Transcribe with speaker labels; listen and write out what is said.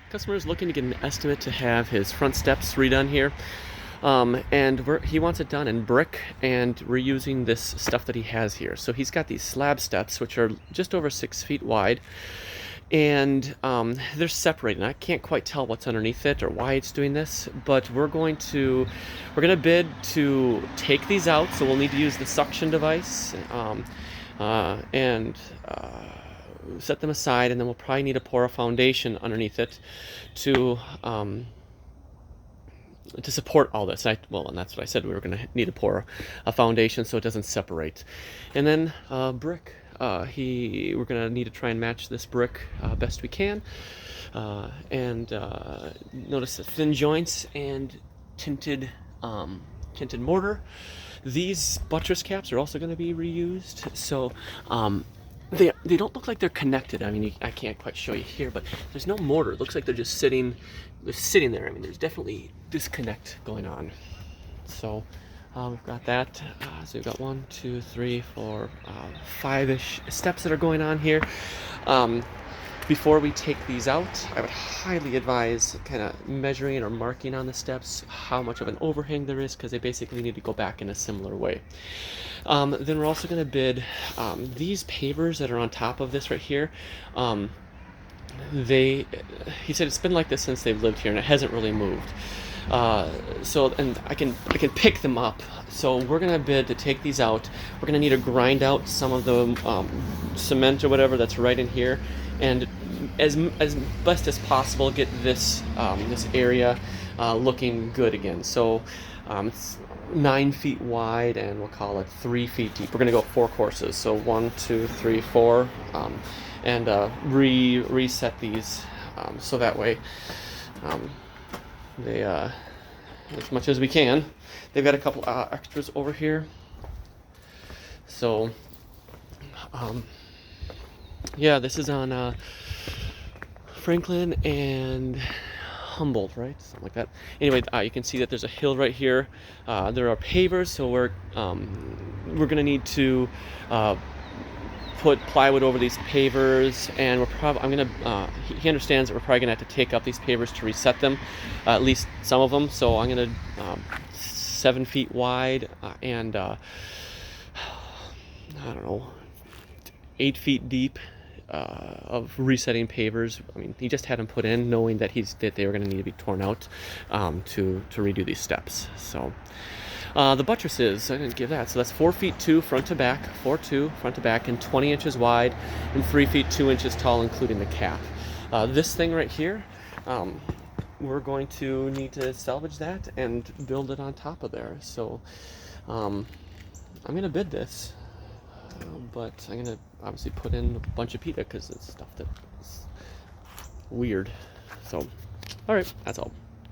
Speaker 1: Customer is looking to get an estimate to have his front steps redone here. And he wants it done in brick, and we're using this stuff that he has here. So he's got these slab steps, which are just over 6 feet wide, and they're separated. I can't quite tell what's underneath it or why it's doing this, but we're gonna bid to take these out. So we'll need to use the suction device and set them aside, and then we'll probably need to pour a foundation underneath it to support all this. And that's what I said. We were going to need to pour a foundation so it doesn't separate. And then brick. We're going to need to try and match this brick best we can. Notice the thin joints and tinted mortar. These buttress caps are also going to be reused. So they don't look like they're connected. I mean, I can't quite show you here, but there's no mortar. It looks like they're just sitting there. I mean, there's definitely disconnect going on. So we've got that. So we've got 1, 2, 3, 4, 5-ish steps that are going on here. Before we take these out, I would highly advise kind of measuring or marking on the steps how much of an overhang there is, because they basically need to go back in a similar way. Then we're also going to bid these pavers that are on top of this right here. He said it's been like this since they've lived here, and it hasn't really moved. And I can pick them up. So we're gonna bid to take these out. We're gonna need to grind out some of the cement or whatever that's right in here, and as best as possible get this area looking good again. So it's 9 feet wide, and we'll call it 3 feet deep. We're gonna go 4 courses. So 1, 2, 3, 4, and reset these so that way they as much as we can. They've got a couple extras over here. So yeah, this is on Franklin and Humboldt, right? Something like that. Anyway, you can see that there's a hill right here. There are pavers, so we're gonna need to put plywood over these pavers, and he understands that we're probably gonna have to take up these pavers to reset them, at least some of them. So I'm gonna 7 feet wide and I don't know, 8 feet deep of resetting pavers. I mean, he just had them put in knowing that they were going to need to be torn out to redo these steps. So the buttresses, I didn't give that. So that's 4 feet 2 front to back, 4'2" front to back, and 20 inches wide, and 3 feet 2 inches tall, including the cap. This thing right here, we're going to need to salvage that and build it on top of there. So I'm going to bid this, but I'm going to obviously put in a bunch of PETA because it's stuff that is weird. So, all right, that's all.